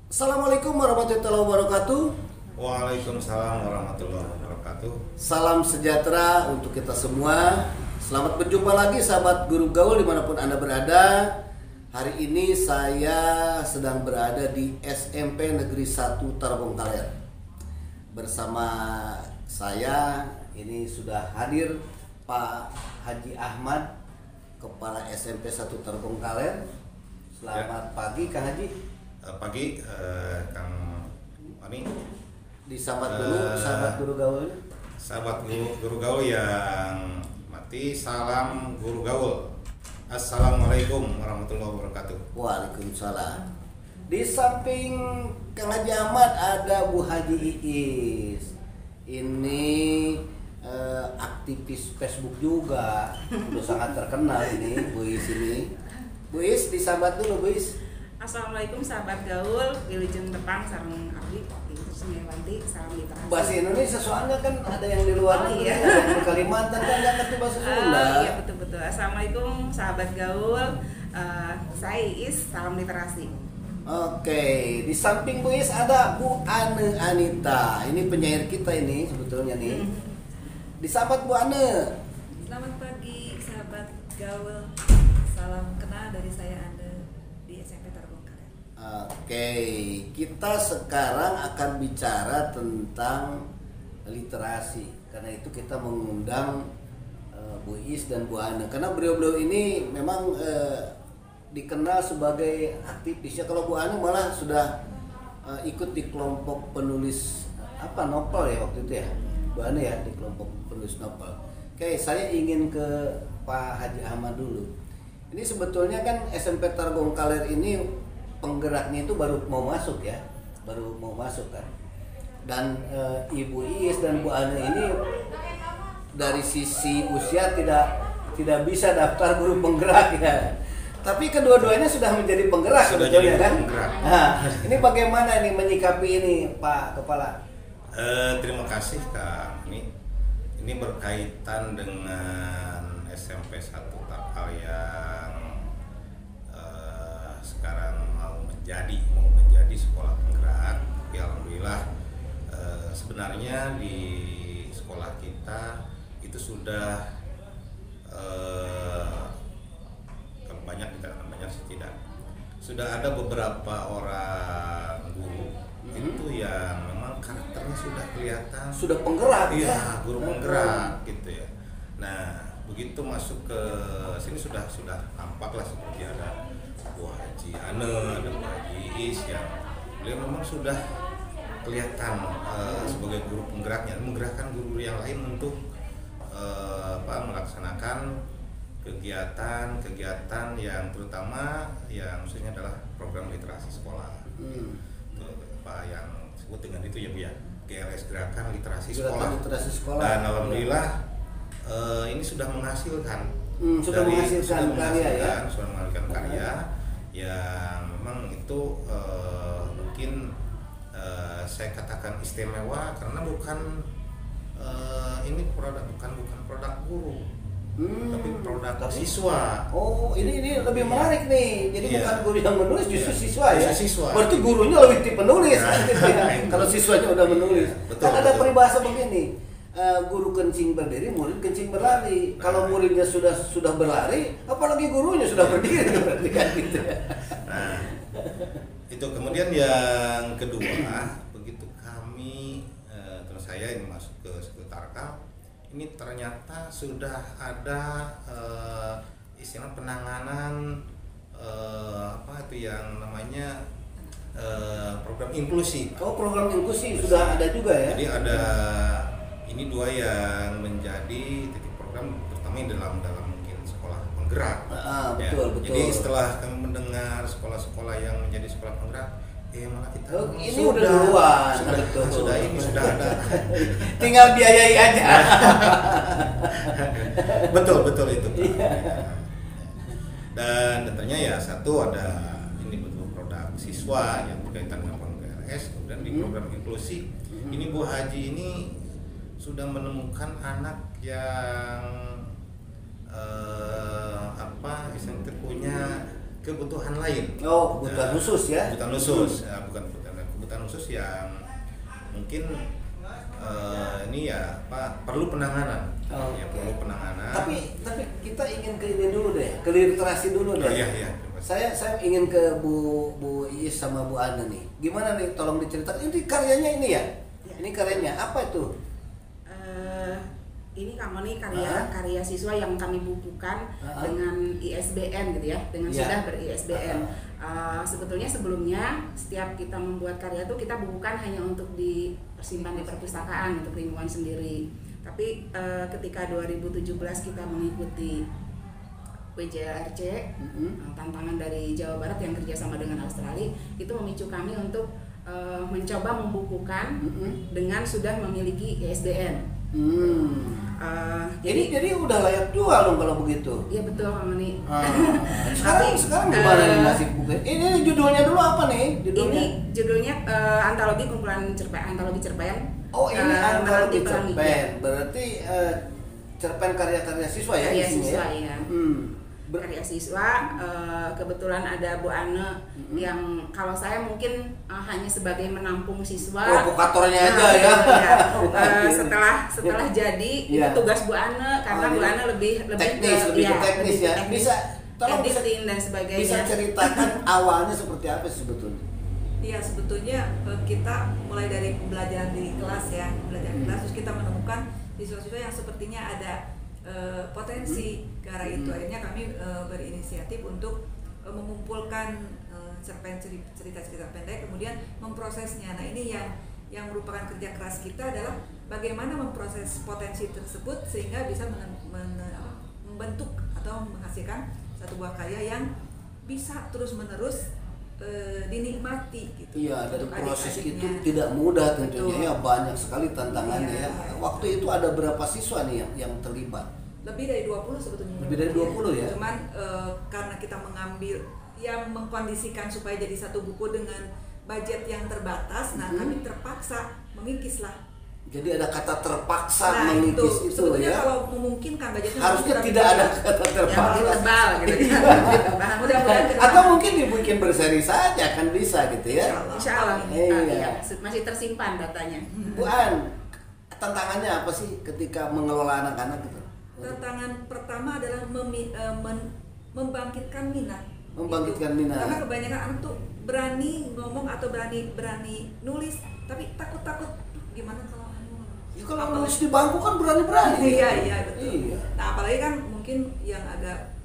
Assalamualaikum warahmatullahi wabarakatuh. Waalaikumsalam warahmatullahi wabarakatuh. Salam sejahtera untuk kita semua. Selamat berjumpa lagi sahabat guru gaul dimanapun Anda berada. Hari ini saya sedang berada di SMP Negeri 1 Tarogong Kaler. Bersama saya ini sudah hadir Pak Haji Ahmad, Kepala SMP 1 Tarogong Kaler. Selamat pagi Kang Haji. Pagi Kang Ani. Disambut dulu sahabat guru gaul. Sahabat guru gaul yang mati, salam guru gaul. Assalamualaikum warahmatullahi wabarakatuh. Waalaikumsalam. Di samping Kang Haji Ahmad ada Bu Haji Iis. Ini aktivis Facebook juga, udah sangat terkenal ini Bu Iis ini. Bu Iis disambat dulu Bu Iis. Assalamualaikum sahabat gaul, wilujeng tepang sareng abdi, terus nanti salam literasi. Bahasa Indonesia soalnya kan ada yang di luar negeri, iya. ada yang di Kalimantan kan nggak ngerti bahasa Sunda. Iya betul. Assalamualaikum sahabat gaul, saya Iis, salam literasi. Oke, di samping Bu Iis ada Bu Ane Anita. Ini penyair kita ini sebetulnya nih. Disambat Bu Ane. Selamat pagi sahabat gaul, salam kenal dari saya Anda di SMP Tarogong Kaler. Oke, kita sekarang akan bicara tentang literasi. Karena itu kita mengundang Bu Is dan Bu Ane. Karena beliau-beliau ini memang dikenal sebagai aktivis. Ya, kalau Bu Ane malah sudah ikut di kelompok penulis novel ya waktu itu ya. Bu Ane ya di kelompok penulis novel. Oke, saya ingin ke Pak Haji Ahmad dulu. Ini sebetulnya kan SMP Tarogong Kaler ini penggeraknya itu baru mau masuk ya, kan. Dan Ibu Is dan Bu Ane ini dari sisi usia tidak bisa daftar guru penggerak ya. Tapi kedua-duanya sudah menjadi penggerak Sudah sebetulnya jadi kan. penggerak. Nah, ini bagaimana ini menyikapi ini Pak Kepala? Terima kasih Kang Ani. Ini berkaitan dengan SMP 1 Takal yang sekarang mau menjadi sekolah penggerak. Tapi alhamdulillah sebenarnya di sekolah kita itu sudah kalau banyak dikatakan banyak sih tidak. Sudah ada beberapa orang guru itu yang memang karakternya sudah kelihatan, Sudah penggerak iya, guru penggerak gitu ya. Nah, begitu masuk ke sini sudah tampak lah seperti ada Bu Haji Ane, ada Bu Haji Is yang beliau memang sudah kelihatan sebagai guru penggeraknya, menggerakkan guru yang lain untuk melaksanakan kegiatan yang terutama yang maksudnya adalah program literasi sekolah. Apa yang disebut dengan itu ya Bu ya, GLS, Gerakan Literasi Sekolah. Literasi Sekolah. Dan alhamdulillah ini sudah menghasilkan sudah menghasilkan karya yang memang itu mungkin saya katakan istimewa karena bukan ini bukan produk guru, tapi produk siswa. Oh, ini lebih menarik nih. Jadi Iya. bukan guru yang menulis, justru Iya. siswa ya. Justru siswa. Berarti gurunya lebih tipe penulis. Nah. gitu ya. Kalau siswanya udah menulis. Betul, Kan ada betul. peribahasa begini. Guru kencing berdiri, murid kencing berlari. Kalau muridnya sudah berlari, apalagi gurunya sudah berdiri berarti kan gitu ya. Nah, itu kemudian yang kedua, begitu kami terus saya ini masuk ke Tarkal, ini ternyata sudah ada istilah penanganan apa itu yang namanya program inklusi. Oh, program inklusi sudah ada juga ya. Jadi ada ini dua yang menjadi titik program terutama yang dalam mungkin sekolah penggerak. Betul. Jadi setelah kami mendengar sekolah-sekolah yang menjadi sekolah penggerak, malah kita ini udah duluan. sudah ada. Tinggal biayai aja. betul itu. Dan tentunya ya satu ada ini betul produk siswa yang berkaitan dengan PGLS, kemudian di program inklusi ini Bu Haji ini sudah menemukan anak yang istilahnya punya kebutuhan lain. Oh, kebutuhan khusus ya? Kebutuhan khusus, ya, bukan kebutuhan khusus yang mungkin ini ya perlu penanganan. Oh, ya, oke. perlu penanganan. Tapi kita ingin ke ini dulu deh, ke literasi dulu deh. Oh, iya. Saya ingin ke Bu Iis sama Bu Ana nih. Gimana nih? Tolong diceritakan. Ini karyanya ini ya? Ya. Ini karyanya apa itu? Ini kamu nih karya siswa yang kami bukukan dengan ISBN gitu ya, dengan Ya. sudah ber-ISBN. Sebetulnya sebelumnya setiap kita membuat karya itu kita bukukan hanya untuk disimpan di perpustakaan untuk lingkungan sendiri. Tapi ketika 2017 kita mengikuti WJRC, tantangan dari Jawa Barat yang kerjasama dengan Australia, itu memicu kami untuk mencoba membukukan dengan sudah memiliki ISBN. Jadi udah layak jual dong kalau begitu. Iya betul Kang Mani. Sekarang gimana nih nasib buku? Ini judulnya dulu apa nih? Ini judulnya antologi kumpulan antologi cerpen. Oh, ini antologi pelangi. cerpen. Berarti cerpen karya-karya siswa ya? Karya isinya siswa ya. Karya siswa, kebetulan ada Bu Ana yang kalau saya mungkin hanya sebagai menampung siswa. Provokatornya aja ya. Setelah jadi itu tugas Bu Ana karena Bu Ana lebih teknis, lebih teknis ya. Bisa tolong editing dan sebagainya. Bisa ceritakan awalnya seperti apa sih sebetulnya? Iya, sebetulnya kita mulai dari pembelajaran di kelas ya, terus kita menemukan siswa-siswa yang sepertinya ada potensi ke arah itu. Akhirnya kami berinisiatif untuk mengumpulkan cerita-cerita pendek, kemudian memprosesnya. Nah, ini yang merupakan kerja keras kita adalah bagaimana memproses potensi tersebut sehingga bisa membentuk atau menghasilkan satu buah karya yang bisa terus-menerus dinikmati gitu. Iya, dari proses adik-adiknya. itu tidak mudah tentunya. Betul. Ya, banyak sekali tantangannya Iya. ya. Waktu itu ada berapa siswa nih yang terlibat? Lebih dari 20 sebetulnya. Lebih dari 20 ya? Cuman karena kita mengambil yang mengkondisikan supaya jadi satu buku dengan budget yang terbatas, nah kami terpaksa mengikislah. Jadi ada kata terpaksa Nah, mengikis itu sebetulnya ya. kalau memungkinkan budgetnya Harusnya kurang tidak ada lebih. kata Yang terpaksa. lebih tebal gitu. Mudah-mudahan Atau mungkin dibikin berseri saja kan bisa gitu ya. Insya Allah. Iya. Masih tersimpan datanya. Bu An, tantangannya apa sih ketika mengelola anak-anak gitu? Tantangan pertama adalah membangkitkan minat. Membangkitkan Gitu. minat. Karena kebanyakan anak tuh berani ngomong atau berani nulis, tapi takut gimana kalau Ya kalau nulis di bangku kan berani-berani. Iya betul. Iya. Nah, apalagi kan mungkin yang agak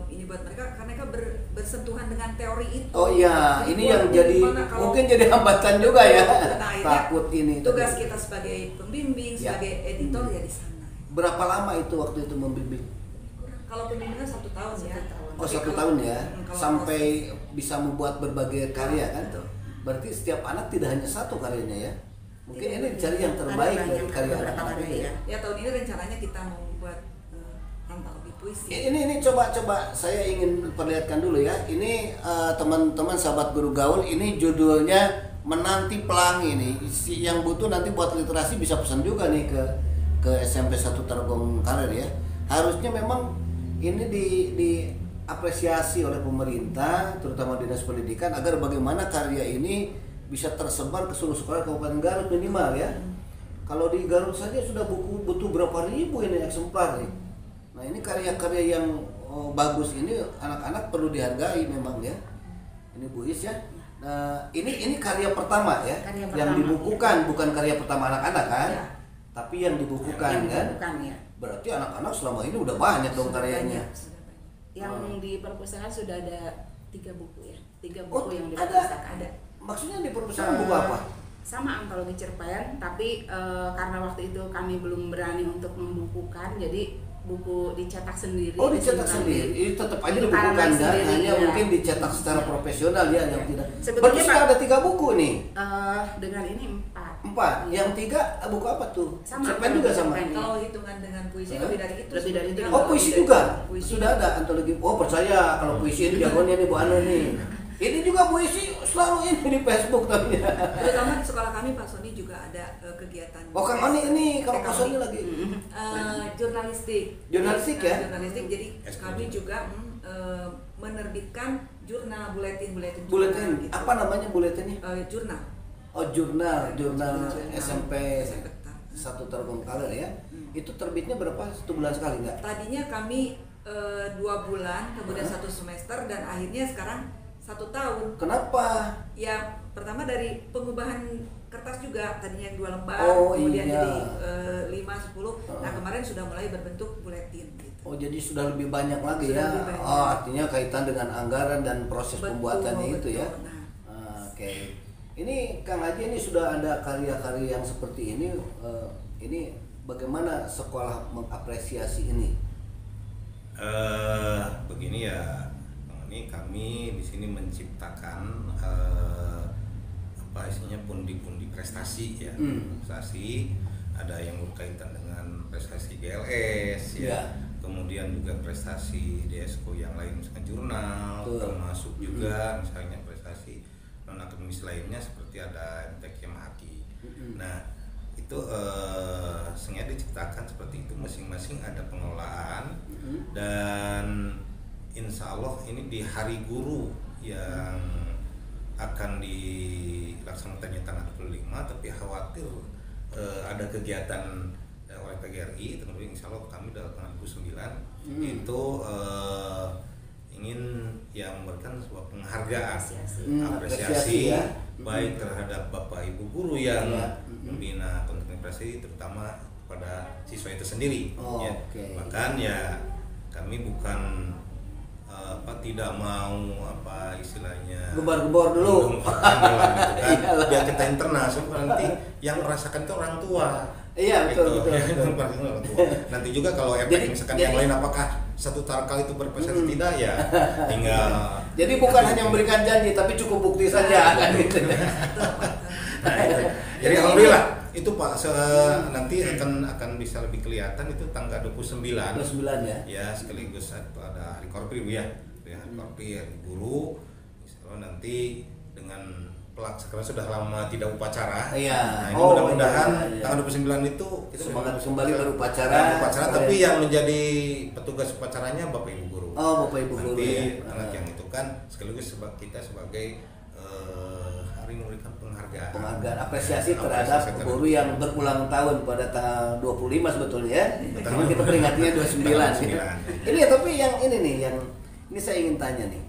ini buat mereka karena mereka bersentuhan dengan teori itu. Oh iya, Jadi ini buat yang jadi gimana kalau- mungkin jadi hambatan juga ya. Nah, akhirnya Takut ini. Tugas kita sebagai pembimbing, Ya. sebagai editor ya di sana. Berapa lama itu waktu itu membimbing? Kalau pembimbingan 1 tahun ya. Oh, Tapi 1 kalau- tahun ya, kalau sampai bisa membuat berbagai karya kan? Betul. Berarti setiap anak tidak hanya satu karyanya ya. Mungkin Iya, ini dicari yang terbaik Ada dari banyak karya beberapa anak-anak karya itu ya. Ya tahun ini rencananya kita mau membuat antologi puisi. Ini coba saya ingin perlihatkan dulu ya. Ini teman-teman sahabat guru gaul, ini judulnya Menanti Pelangi nih. Yang butuh nanti buat literasi bisa pesan juga nih ke SMP 1 Tarogong Karir ya. Harusnya memang ini diapresiasi oleh pemerintah, terutama Dinas Pendidikan, agar bagaimana karya ini bisa tersebar ke seluruh sekolah Kabupaten Garut minimal ya. Kalau di Garut saja sudah butuh berapa ribu ini eksemplar nih. Nah, ini karya-karya yang bagus ini anak-anak perlu dihargai memang ya. Ini Bu Is ya. Nah, ini karya pertama ya. Karya yang pertama, dibukukan bukan karya pertama anak-anak kan. Ya. Tapi yang dibukukan Yang kan. dibukukan, ya. Berarti anak-anak selama ini udah banyak dong karyanya. Sudah banyak. Yang di perpustakaan sudah ada 3 buku ya. 3 Oh, buku yang di ada. perpustakaan. Ada. Maksudnya di perpustakaan buku apa? Sama antologi cerpen, tapi karena waktu itu kami belum berani untuk membukukan, jadi buku dicetak sendiri. Oh, dicetak disimpan sendiri. di- Itu tetap aja di dibukukan halaman kan. sendiri, Hanya ya. mungkin dicetak secara profesional ya yang tidak. Sebetulnya, Berarti sudah Pak, ada 3 buku nih. dengan ini 4. 4. Yang 3 buku apa tuh? Sama, Cerpen juga sama. cerpen. Kalau hitungan dengan puisi lebih dari itu. Lebih dari itu. Oh, puisi juga. Puisi. Sudah ada antologi. Oh, percaya kalau puisi ini jagonya nih Bu Ana nih. Ini juga Bu Isi selalu ini di Facebook tapi. Terutama di sekolah kami Pak Sony juga ada kegiatan. Oh Kang Oni ini kalau Pak Sony lagi jurnalistik. Jurnalistik ya? Jurnalistik. Jadi kami juga menerbitkan jurnal buletin. Buletin. Gitu. Apa namanya buletinnya? Jurnal. Oh jurnal SMP SMP. 1 Telkomsel ya. Itu terbitnya berapa? 1 bulan sekali nggak? Tadinya kami 2 bulan, kemudian 1 semester, dan akhirnya sekarang 1 tahun. Kenapa? Ya pertama dari pengubahan kertas juga, tadinya 2 lembar, Oh, kemudian iya. jadi 5-10. Nah kemarin sudah mulai berbentuk buletin. Gitu. Oh jadi sudah lebih banyak lagi Sudah ya? lebih banyak. Oh artinya kaitan dengan anggaran dan proses Betul, pembuatannya itu ya? betul. Nah. Oke. Ini Kang Haji ini sudah ada karya-karya yang seperti ini. Ini bagaimana sekolah mengapresiasi ini? Begini ya, ini kami di sini menciptakan apa istilahnya pundi-pundi prestasi ya, prestasi ada yang berkaitan dengan prestasi GLS ya, kemudian juga prestasi DSKO yang lain misalkan jurnal, termasuk juga misalnya prestasi non akademis lainnya seperti ada MTQ Mahaki. Nah itu sengaja diciptakan seperti itu, masing-masing ada pengelolaan dan insya Allah ini di hari guru yang akan dilaksanakannya tanggal 25, tapi khawatir ada kegiatan oleh PGRI, tentunya insya Allah kami dalam tanggal 29 itu ingin yang memberikan sebuah penghargaan, apresiasi ya. Baik terhadap Bapak Ibu guru yang membina konten prestasi, terutama pada siswa itu sendiri. Ya. Bahkan ya kami bukan tidak mau istilahnya gembar-gembor dulu. Biar kita internal, nanti yang merasakan itu orang tua. Iya betul. Nanti juga kalau efek misalkan yang lain apakah 1 tarkal itu berprestasi tidak ya tinggal. Jadi bukan hanya memberikan janji tapi cukup bukti saja kan gitu. Nah, itu. Jadi alhamdulillah itu Pak nanti akan bisa lebih kelihatan itu tanggal 29 ya. Ya sekaligus ada hari Korpri ya. Hari Korpri hari guru. Misalnya nanti dengan sekarang sudah lama tidak upacara. Iya. Nah, ini mudah-mudahan tanggal 29 itu kita semangat kembali berupacara. Tapi yang menjadi petugas upacaranya Bapak Ibu guru. Oh, Bapak Ibu guru. Nanti anak yang itu kan sekaligus kita sebagai hari memberikan penghargaan apresiasi terhadap guru yang berulang tahun pada tanggal 25 sebetulnya ya. Cuma kita peringatinya 29. Ini ya, tapi yang ini nih yang ini saya ingin tanya nih.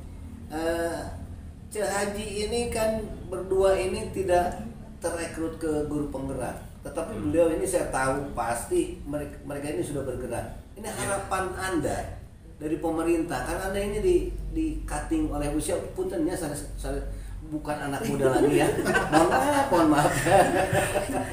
Cik Haji ini kan berdua ini tidak terekrut ke guru penggerak, tetapi beliau ini saya tahu pasti mereka ini sudah bergerak. Ini harapan Anda dari pemerintah, karena Anda ini di cutting oleh usia, puntennya saya bukan anak muda lagi ya. Mohon maaf.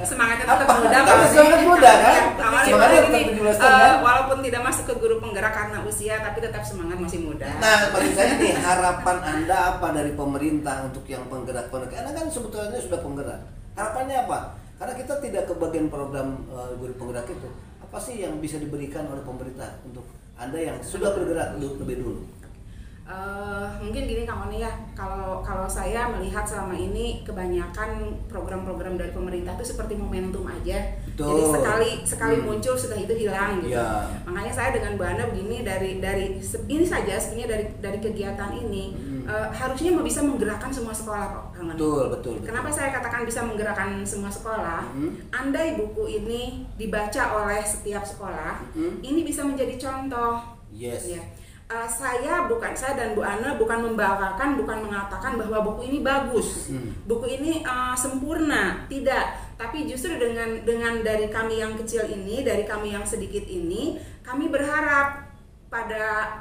Semangatnya tetap muda, Tapi semangat muda kan? Semangatnya tetap 17 tahun kan? Walaupun tidak masuk ke guru penggerak karena usia, tapi tetap semangat masih muda. Nah, bagi saya nih harapan Anda apa dari pemerintah untuk yang penggerak? Karena kan sebetulnya sudah penggerak. Harapannya apa? Karena kita tidak kebagian program guru penggerak itu. Apa sih yang bisa diberikan oleh pemerintah untuk Anda yang sudah bergerak lebih dulu? Mungkin gini Kang Oni ya, kalau saya melihat selama ini kebanyakan program-program dari pemerintah itu seperti momentum aja. Betul. Jadi sekali muncul sudah itu hilang gitu. Ya. Makanya saya dengan Bu Ana begini dari ini saja sebenarnya dari kegiatan ini harusnya bisa menggerakkan semua sekolah kok Kang Oni. Betul. Kenapa saya katakan bisa menggerakkan semua sekolah? Andai buku ini dibaca oleh setiap sekolah, ini bisa menjadi contoh. Yes. Ya. Saya dan Bu Ana bukan membanggakan, bukan mengatakan bahwa buku ini bagus, buku ini sempurna, tidak. Tapi justru dengan dari kami yang kecil ini, dari kami yang sedikit ini, kami berharap pada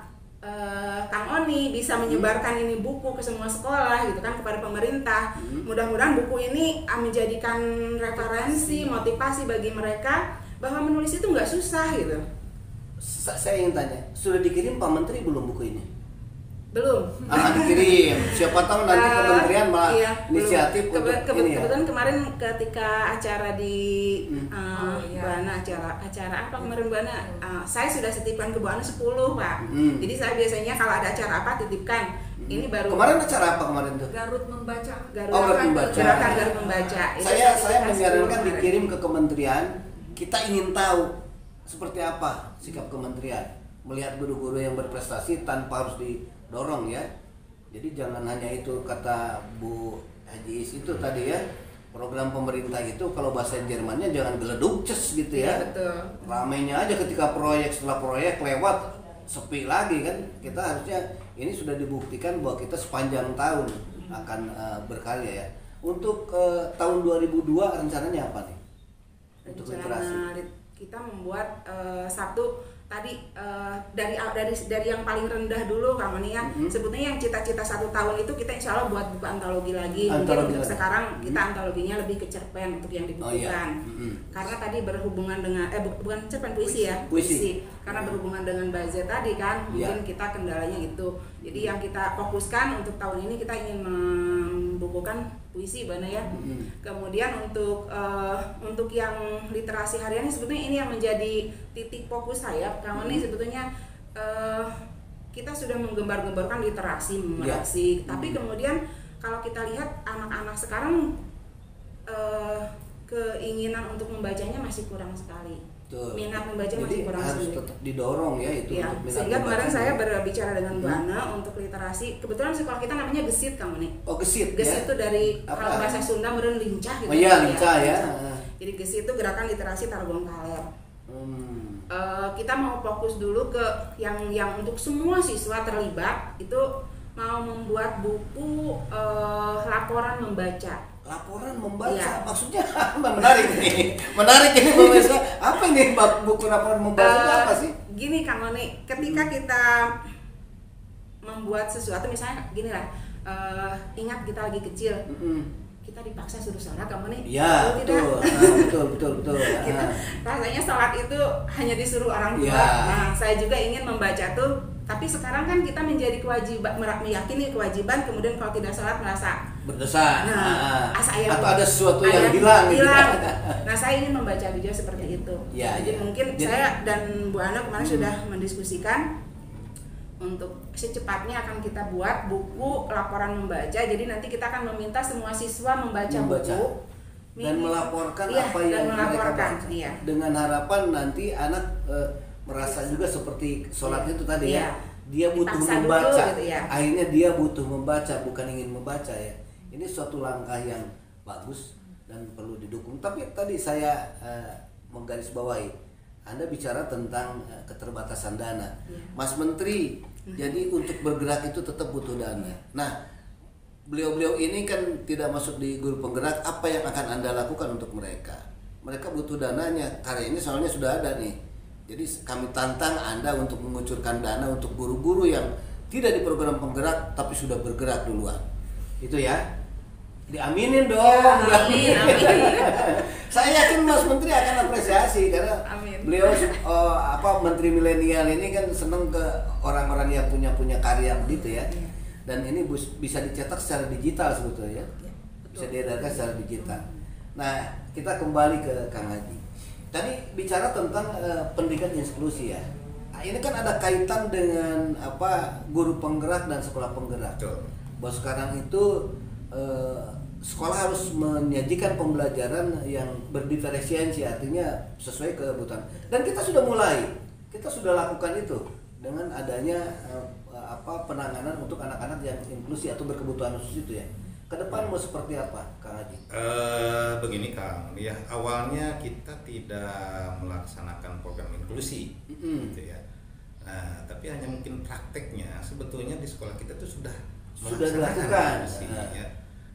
Kang Oni bisa menyebarkan ini buku ke semua sekolah gitu kan, kepada pemerintah. Mudah-mudahan buku ini menjadikan referensi, motivasi bagi mereka bahwa menulis itu nggak susah gitu. Saya ingin tanya, sudah dikirim Pak Menteri belum buku ini? Belum. Dikirim. Siapa tahu nanti kementerian malah inisiatif untuk ini ya. Kebetulan kemarin ketika acara di Bu Ana, acara apa kemarin Bu Ana? Saya sudah titipkan ke Bu Ana 10 Pak. Jadi saya biasanya kalau ada acara apa titipkan. Ini baru. Kemarin acara apa kemarin tuh? Garut membaca. Garut membaca. Gerakan Garut membaca. Saya menyarankan dikirim ke kementerian. Kita ingin tahu seperti apa sikap kementerian melihat guru-guru yang berprestasi tanpa harus didorong ya. Jadi jangan hanya itu kata Bu Haji Is itu tadi ya. Program pemerintah itu kalau bahasa Jermannya jangan geleduk ces gitu ya. Betul. Ramainya aja ketika proyek setelah proyek lewat sepi lagi kan. Kita harusnya ini sudah dibuktikan bahwa kita sepanjang tahun akan berkarya ya. Untuk tahun 2002 rencananya apa nih? Untuk literasi. Kita membuat satu tadi dari yang paling rendah dulu Kang Mani ya. Sebetulnya yang cita-cita 1 tahun itu kita insya Allah buat buka antologi lagi. Mungkin untuk sekarang kita antologinya lebih ke cerpen untuk yang dibukukan. Karena tadi berhubungan dengan bukan cerpen, puisi ya. Puisi. Karena berhubungan dengan bazar tadi kan, mungkin kita kendalanya itu. Jadi yang kita fokuskan untuk tahun ini kita ingin membukukan puisi Bana ya. Kemudian untuk yang literasi harian sebetulnya ini yang menjadi titik fokus saya. Karena ini sebetulnya kita sudah menggembar-gemborkan literasi, membaca. Tapi kemudian kalau kita lihat anak-anak sekarang keinginan untuk membacanya masih kurang sekali. Betul. Minat membaca jadi masih kurang harus sekali. tetap didorong ya itu Ya, untuk minat sehingga kemarin membaca. saya berbicara dengan Bu Ana untuk literasi. Kebetulan sekolah kita namanya Gesit kamu nih. Oh Gesit Gesit ya. itu dari Apa? kalau bahasa Sunda meren lincah gitu. Oh iya lincah ya. Jadi Gesit itu gerakan literasi Tarogong Kaler. Kita mau fokus dulu ke yang untuk semua siswa terlibat itu mau membuat buku laporan membaca. Laporan membaca Iya. maksudnya menarik nih. Menarik ini pemirsa. Apa ini buku laporan membaca itu apa sih? Gini Kang Mani, ketika kita membuat sesuatu misalnya gini lah, ingat kita lagi kecil. Kita dipaksa suruh sholat kamu nih. Iya, betul. Kita rasanya sholat itu hanya disuruh orang tua. Ya. Nah, saya juga ingin membaca tuh. Tapi sekarang kan kita menjadi kewajiban, meyakini kewajiban. Kemudian kalau tidak sholat merasa berdosa. Atau ada sesuatu yang hilang. Gitu. Nah, saya ingin membaca juga seperti itu. Ya, Jadi mungkin saya dan Bu Ana kemarin sudah mendiskusikan untuk secepatnya akan kita buat buku laporan membaca. Jadi nanti kita akan meminta semua siswa membaca. Buku dan melaporkan apa yang mereka baca. Iya. Dengan harapan nanti anak merasa juga seperti sholat itu tadi ya. Dia butuh Dipaksa membaca. dulu, gitu ya. Akhirnya dia butuh membaca bukan ingin membaca ya. Ini suatu langkah yang bagus dan perlu didukung. Tapi tadi saya menggarisbawahi, Anda bicara tentang keterbatasan dana. Mas Menteri, jadi untuk bergerak itu tetap butuh dana. Nah, beliau-beliau ini kan tidak masuk di guru penggerak. Apa yang akan Anda lakukan untuk mereka? Mereka butuh dananya. Karya ini soalnya sudah ada nih. Jadi kami tantang Anda untuk mengucurkan dana untuk guru-guru yang tidak di program penggerak tapi sudah bergerak duluan. Itu ya. Diaminin dong. Ya, amin. Saya yakin Mas Menteri akan apresiasi karena beliau Menteri Milenial ini kan seneng ke orang-orang yang punya karya begitu ya. Dan ini bisa dicetak secara digital sebetulnya. Bisa diedarkan secara digital. Nah, kita kembali ke Kang Haji. Tadi bicara tentang pendidikan inklusi ya. Nah, ini kan ada kaitan dengan guru penggerak dan sekolah penggerak. Betul. Bahwa sekarang itu sekolah harus menyajikan pembelajaran yang berdiferensiasi, artinya sesuai kebutuhan. Dan kita sudah lakukan itu dengan adanya penanganan untuk anak-anak yang inklusi atau berkebutuhan khusus itu ya. Ke depan mau seperti apa, Kang Haji? Begini Kang, ya awalnya kita tidak melaksanakan program inklusi, gitu ya. Nah, tapi hanya mungkin prakteknya sebetulnya di sekolah kita tuh sudah dilakukan. Ya.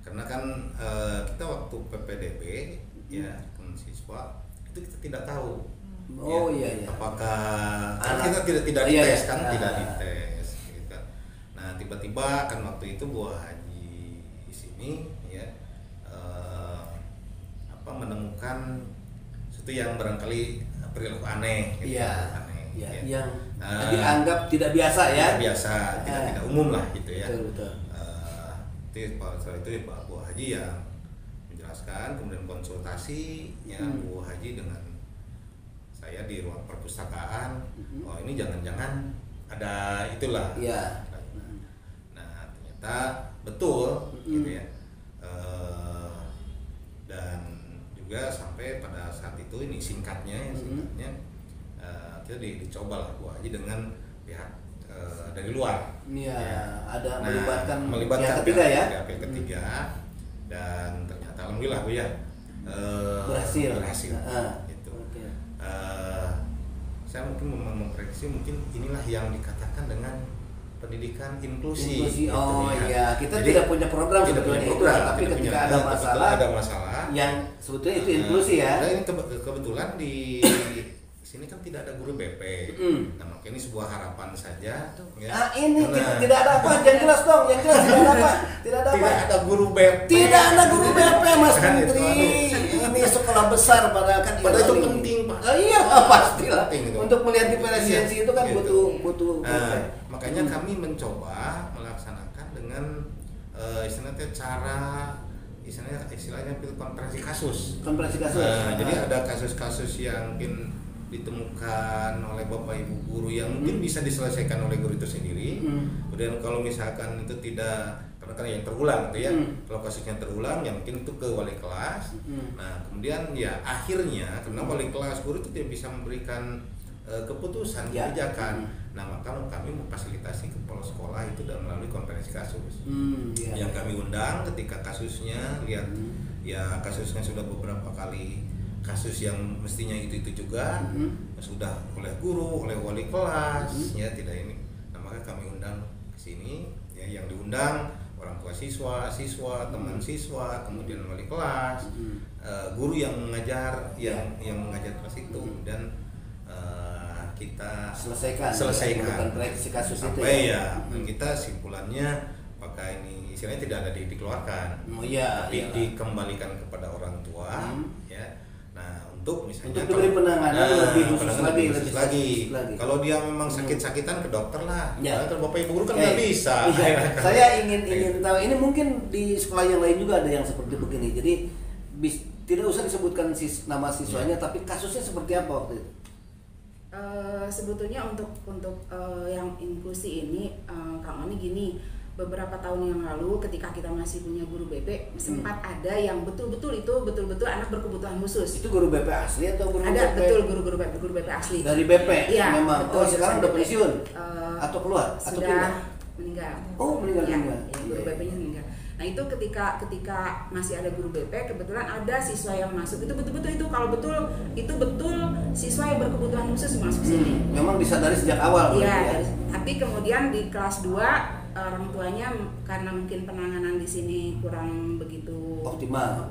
Karena kan kita waktu PPDB ya siswa itu kita tidak tahu. Oh ya, iya. Apakah kita tidak dites kan, tidak dites. Gitu. Nah tiba-tiba kan waktu itu Bu Haji di sini ya menemukan sesuatu yang barangkali perilaku aneh. Gitu, aneh. Ya. Yang dianggap tidak biasa ya. Tidak umum lah gitu ya. Betul. Setelah itu Pak Bu Haji yang menjelaskan, kemudian konsultasi Bu Haji dengan saya di ruang perpustakaan. Oh ini jangan-jangan ada itulah. Iya. Nah ternyata betul gitu ya. Dan juga sampai pada saat itu ini singkatnya kita dicoba lah Bu Haji dengan pihak dari luar. Iya, Ya. ada Nah, melibatkan pihak ketiga ya. Pihak ketiga dan ternyata alhamdulillah Bu ya Berhasil. Gitu. Oke. Saya mungkin memprediksi mungkin inilah yang dikatakan dengan pendidikan inklusi. Inklusi. gitu Oh ya. iya, kita Jadi, tidak punya program tidak sebetulnya punya itu, program, tapi tidak ketika punya- ada ada masalah yang sebetulnya itu inklusi ya. Dan ini kebetulan di sini kan tidak ada guru BP. Nah, makanya ini sebuah harapan saja. Ya. Ini Karena tidak ada apa, yang jelas dong, yang jelas tidak ada apa, tidak ada apa. tidak ada guru BP. Tidak ada guru BP Mas Kan itu, Menteri. aduh. Ini sekolah besar padahal kan Padahal itu paling- penting, Pak. Oh, iya, pastilah. Penting itu. Untuk melihat diferensiasi Iya, itu kan gitu. butuh Nah, makanya kami mencoba melaksanakan dengan istilahnya istilahnya konferensi kasus. konferensi kasus. Nah, jadi ada kasus-kasus yang mungkin ditemukan oleh bapak ibu guru yang mungkin bisa diselesaikan oleh guru itu sendiri. Kemudian kalau misalkan itu tidak, karena kan yang terulang gitu ya, kalau kasusnya terulang ya mungkin itu ke wali kelas. Nah kemudian ya akhirnya karena wali kelas guru itu tidak bisa memberikan keputusan Ya. kebijakan. Nah maka kami memfasilitasi kepala sekolah itu dan melalui konferensi kasus. Iya. Yang kami undang ketika kasusnya lihat ya kasusnya sudah beberapa kali kasus yang mestinya itu juga sudah oleh guru, oleh wali kelas ya tidak ini. Nah maka kami undang ke sini ya, yang diundang orang tua siswa, teman siswa, kemudian wali kelas, guru yang mengajar yang mengajar kelas itu dan kita selesaikan konferensi kasus itu sampai ya. dan kita simpulannya apakah ini istilahnya tidak ada dikeluarkan, Oh iya, tapi iyalah. dikembalikan kepada orang tua ya. Nah untuk misalnya Untuk diberi penanganan lebih khusus penanganan lagi, lebih lebih khusus lagi. khusus lagi. Kalau dia memang sakit-sakitan ke dokter lah. Ya. Kalau bapak ibu guru kan nggak bisa. Iya. Saya ingin tahu ini mungkin di sekolah yang lain juga ada yang seperti begini. Jadi tidak usah disebutkan nama siswanya, tapi kasusnya seperti apa waktu itu? Sebetulnya untuk yang inklusi ini Kang Oni gini, beberapa tahun yang lalu ketika kita masih punya guru BP sempat ada yang betul-betul anak berkebutuhan khusus. Itu guru BP asli atau guru Ada BP? betul guru BP asli. Dari BP Iya, memang. betul, Sekarang dari udah BP. pensiun atau keluar atau pindah? Sudah meninggal. Oh, meninggal. Ya, guru Iya. BP-nya meninggal. Nah itu ketika masih ada guru BP, kebetulan ada siswa yang masuk itu betul siswa yang berkebutuhan khusus masuk sini. Memang disadari sejak awal. Iya. Tapi kemudian di kelas 2 orang tuanya karena mungkin penanganan di sini kurang begitu Optimal.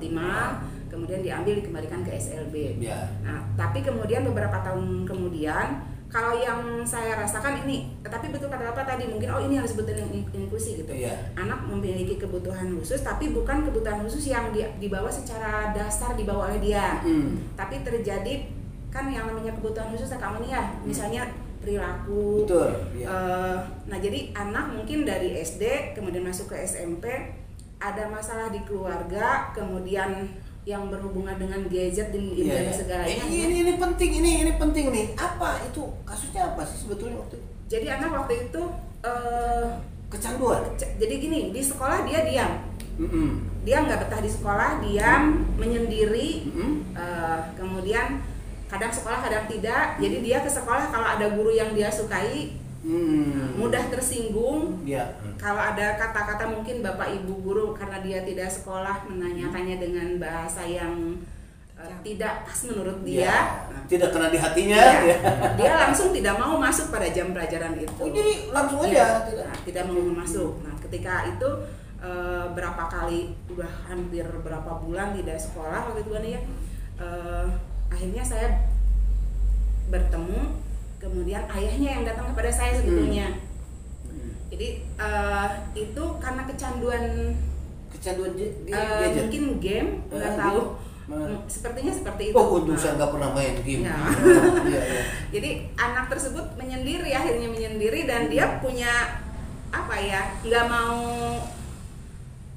kemudian diambil dikembalikan ke SLB. Ya. Nah tapi kemudian beberapa tahun kemudian kalau yang saya rasakan ini, tapi betul kata Bapak tadi mungkin ini harus betul inklusi gitu. Iya. Anak memiliki kebutuhan khusus, tapi bukan kebutuhan khusus yang dibawa secara dasar dibawa oleh dia. Tapi terjadi kan yang namanya kebutuhan khusus Kak Moni ya, misalnya perilaku. Betul. Iya. Nah jadi anak mungkin dari SD kemudian masuk ke SMP ada masalah di keluarga, kemudian yang berhubungan dengan gadget dan internet dan segalanya. Ini penting nih. Apa itu kasusnya apa sih sebetulnya waktu itu? Jadi anak waktu itu Kecanduan. jadi gini, di sekolah dia diam. Dia nggak betah di sekolah, diam, menyendiri. Kemudian kadang sekolah kadang tidak. Jadi dia ke sekolah kalau ada guru yang dia sukai mudah tersinggung. Ya. Kalau ada kata-kata mungkin bapak ibu guru karena dia tidak sekolah menanyakannya dengan bahasa yang tidak pas menurut dia. Ya. Tidak kena di hatinya. Ya, Ya. dia langsung tidak mau masuk pada jam pelajaran itu. Oh, jadi langsung Ya, aja. tidak mau masuk. Nah ketika itu berapa kali udah hampir berapa bulan tidak sekolah waktu itu kan ya. Akhirnya saya bertemu, kemudian ayahnya yang datang kepada saya sebetulnya. Jadi itu karena kecanduan gadget. mungkin game, nggak tahu. Sepertinya seperti itu. Oh, untung saya nggak pernah main game. Ya. Iya. Jadi anak tersebut akhirnya menyendiri dan dia punya apa ya, nggak mau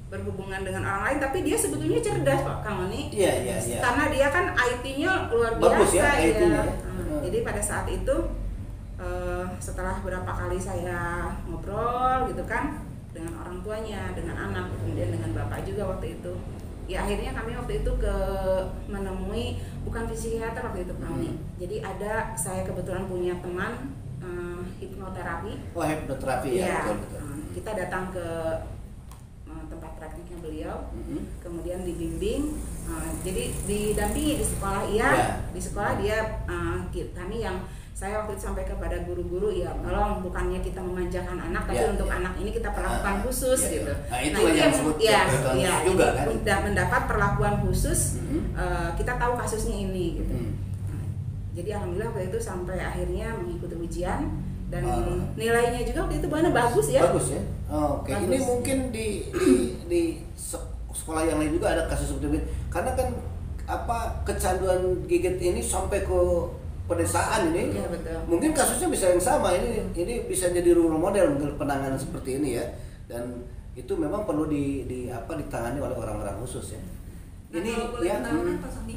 berhubungan dengan orang lain, tapi dia sebetulnya cerdas Pak Kang Oni. Iya. Karena dia kan IT-nya luar Bagus biasa ya, IT-nya. Jadi pada saat itu setelah berapa kali saya ngobrol gitu kan, dengan orang tuanya, dengan anak, kemudian dengan bapak juga waktu itu. Ya akhirnya kami waktu itu menemui bukan psikiater waktu itu kami. Jadi saya kebetulan punya teman hipnoterapi. Oh, hipnoterapi ya. Betul. Kita datang ke tempat praktiknya beliau, kemudian dibimbing. Jadi didampingi di sekolah di sekolah dia kami yang saya waktu itu sampai kepada guru-guru ya, tolong bukannya kita memanjakan anak, tapi untuk anak ini kita perlakukan khusus gitu. Nah, itu yang juga kan. Mendapat perlakuan khusus, kita tahu kasusnya ini gitu. Jadi alhamdulillah waktu itu sampai akhirnya mengikuti ujian dan nilainya juga waktu itu bagus ya. Bagus ya. Oke. Ini mungkin di sekolah yang lain juga ada kasus seperti ini. Karena kan kecanduan gadget ini sampai ke pedesaan ini. Ya, betul. Mungkin kasusnya bisa yang sama. Ini bisa jadi role model untuk penanganan seperti ini ya. Dan itu memang perlu ditangani oleh orang-orang khusus ya. Nah, ini kalau boleh menambahkan Pak Sandi,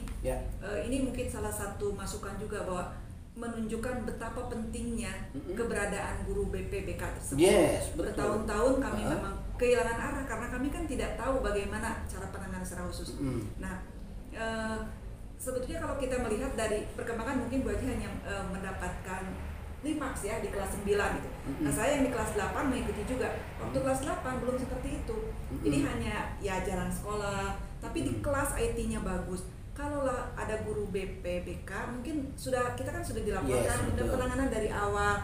ini mungkin salah satu masukan juga bahwa menunjukkan betapa pentingnya keberadaan guru BPBK tersebut. Yes, bertahun-tahun kami memang kehilangan arah karena kami kan tidak tahu bagaimana cara penanganan secara khusus. Nah, sebetulnya kalau kita melihat dari perkembangan mungkin Bu Haji hanya mendapatkan klimaks ya di kelas 9 gitu. Nah, saya yang di kelas 8 mengikuti juga. Waktu kelas 8 belum seperti itu. Jadi hanya ya jalan sekolah, tapi di kelas IT-nya bagus. Kalau ada guru BPBK mungkin kita kan sudah dilaporkan penanganan dari awal.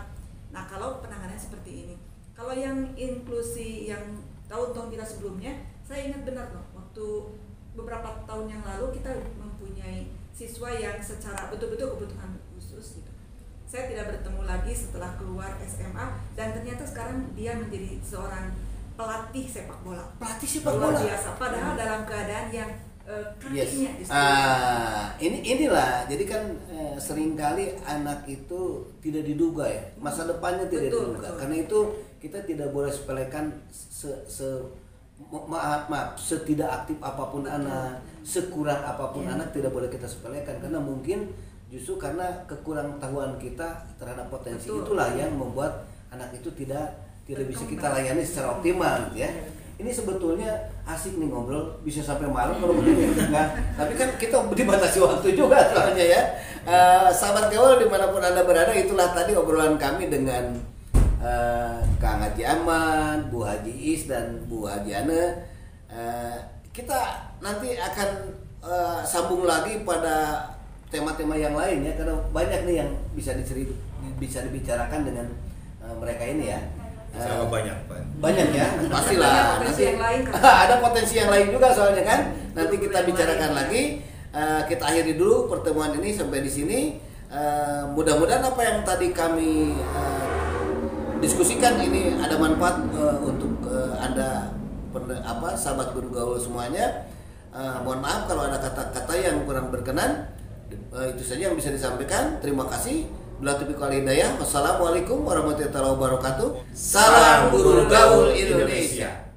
Nah, kalau penanganan seperti ini. Kalau yang inklusi yang tahun-tahun kita sebelumnya, saya ingat benar loh waktu beberapa tahun yang lalu kita mempunyai siswa yang secara betul-betul kebutuhan khusus gitu. Saya tidak bertemu lagi setelah keluar SMA dan ternyata sekarang dia menjadi seorang pelatih sepak bola. Pelatih sepak bola. Luar biasa. Padahal dalam keadaan yang kakinya inilah. Jadi kan seringkali anak itu tidak diduga ya. Masa depannya tidak diduga. Karena itu kita tidak boleh sepelekan setidak aktif apapun anak, sekurang apapun anak tidak boleh kita sepelekan karena mungkin justru karena kekurang tahuan kita terhadap potensi itulah yang membuat anak itu tidak bisa kita layani secara optimal ya. Ini sebetulnya asik nih ngobrol bisa sampai malam kalau begini enggak. Tapi kan kita dibatasi waktu juga soalnya ya. Sahabat Gaul dimanapun Anda berada, itulah tadi obrolan kami dengan Kang Haji Aman, Bu Haji Is dan Bu Haji Ane. Kita nanti akan sambung lagi pada tema-tema yang lain ya, karena banyak nih yang bisa dibicarakan dengan mereka ini ya. Sama banyak Pak. Banyak ya, pastilah. Nanti yang lain, kan? Ada potensi yang lain juga soalnya kan. Nanti kita bicarakan lagi. Kita akhiri dulu pertemuan ini sampai di sini. Mudah-mudahan apa yang tadi kami diskusikan ini ada manfaat untuk Anda sahabat guru gaul semuanya. Mohon maaf kalau ada kata-kata yang kurang berkenan. Itu saja yang bisa disampaikan. Terima kasih. Bila taufiq wal hidayah. Wassalamualaikum warahmatullahi wabarakatuh. Salam Guru Gaul Indonesia.